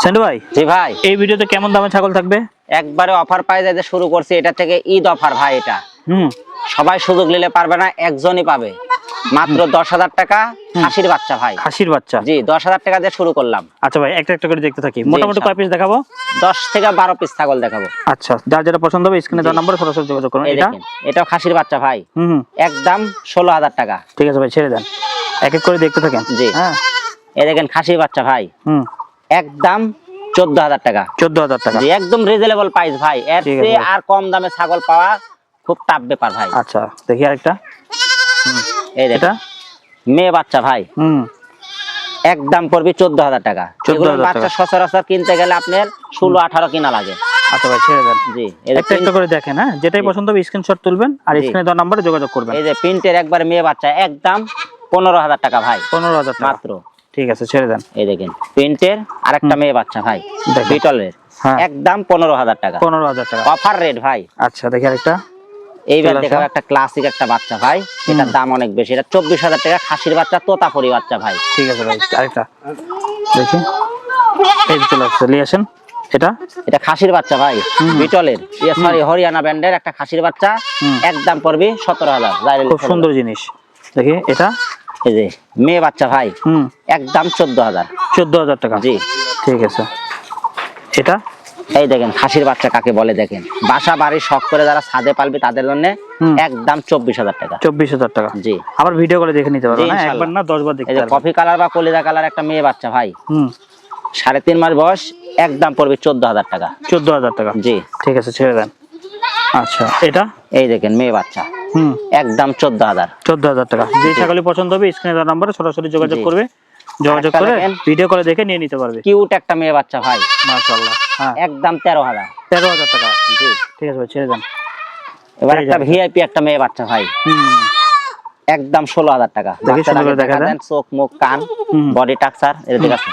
সেন্টু ভাই, জি ভাই, এই ভিডিওতে কেমন দামে ছাগল থাকবে? একবারে অফার পাই যাইতে শুরু করছি। এটা থেকে ঈদ অফার ভাই। এটা সবাই সুযোগ নিলে পারবে না, একজনই পাবে। মাত্র 10,000 টাকা খাসির বাচ্চা ভাই। খাসির বাচ্চা? জি, 10,000 টাকা দিয়ে শুরু করলাম। আচ্ছা ভাই, একটা একটা করে দেখতে থাকি। মোটামুটি কয় পিস দেখাবো? 10 থেকে 12 পিস ছাগল দেখাবো। আচ্ছা, যার যেটা পছন্দ হবে স্ক্রিনে দেওয়া নম্বরে সরাসরি যোগাযোগ করুন। এই দেখেন, এটাও খাসির বাচ্চা ভাই। একদম 16,000 টাকা। ঠিক আছে ভাই, ছেড়ে দেন, এক এক করে দেখতে থাকেন। জি হ্যাঁ, এই দেখেন খাসির বাচ্চা ভাই। একদম 14,000 টাকা। 14,000 টাকা? জি, একদম রিজনেবল প্রাইস ভাই। এর চেয়ে আর কম দামে ছাগল পাওয়া খুব টাফ ব্যাপার ভাই। আচ্ছা, দেখি আরেকটা। এই দেখেন মেয়ে বাচ্চা ভাই। একদম পড়বে 14,000 টাকা। 14,000 বাচ্চা সচরাচর কিনতে গেলে আপনার 16-18 কিনা লাগে। আচ্ছা ভাই, ছেড়ে দেন। জি, একটা একটা করে দেখেন। হ্যাঁ, যেটাই পছন্দ হবে স্ক্রিনশট তুলবেন আর স্ক্রিনে দেওয়া নম্বরে যোগাযোগ করবেন। এই যে প্রিন্টের একবারে মেয়ে বাচ্চা, একদম 15,000 টাকা ভাই। 15,000 টাকা মাত্র। ঠিক আছে, ছেড়ে দেন। এই দেখেন প্রিন্টের আরেকটা মেয়ে বাচ্চা ভাই, বিটলের। একদম 15,000 টাকা। 15,000 টাকা অফার রেট ভাই। আচ্ছা, দেখি আরেকটা। এইবার দেখাবো একটা ক্লাসিক একটা বাচ্চা ভাই। এটার দাম অনেক বেশি। এটা 24,000 টাকা খাসির বাচ্চা, তোতাপুরি বাচ্চা ভাই। ঠিক আছে ভাই, আরেকটা দেখি। এই যে চলে আসছে, নিয়ে আসেন। এটা খাসির বাচ্চা ভাই, বিটলের, সরি হরিয়ানা ব্র্যান্ডের একটা খাসির বাচ্চা। একদম পড়বে 17,000। খুব সুন্দর জিনিস। দেখি এটা। এই যে মেয়ে বাচ্চা ভাই, একদম 14,000। 14,000 টাকা? জি, ঠিক আছে। এটা এই দেখেন খাসির বাচ্চা কাকে বলে দেখেন। বাসা বাড়ি শখ করে যারা ছাদে পালবে তাদের জন্য একদম 24,000 টাকা। 24,000 টাকা? জি, আবার ভিডিও করে দেখে নিতে পারবেন, একবার না 10 বার দেখতে পারবেন। কফি কালার বা কলিজা কালার একটা মেয়ে বাচ্চা ভাই, 3.5 মাস বয়স। একদম পড়বে 14,000 টাকা। 14,000 টাকা? জি, ঠিক আছে, ছেড়ে দেন। আচ্ছা, এটা এই দেখেন মেয়ে বাচ্চা, একদম 14,000। 14,000 টাকা। যে ছাগলই পছন্দ হবে স্ক্রিনে দেওয়া নম্বরে সরাসরি যোগাযোগ করবে। যোগাযোগ করে ভিডিও করে দেখে নিয়ে নিতে পারবে। কিউট একটা মেয়ে বাচ্চা ভাই, মাশাআল্লাহ। হ্যাঁ, একদম 13,000। 13,000 টাকা? জি, ঠিক আছে ভাই, ছেড়ে দেন। এবার একটা ভিআইপি একটা মেয়ে বাচ্চা ভাই, একদম 16,000 টাকা। দেখি সুন্দর করে দেখা দেন। চোখ মুখ কান বডি স্ট্রাকচার এটা ঠিক আছে।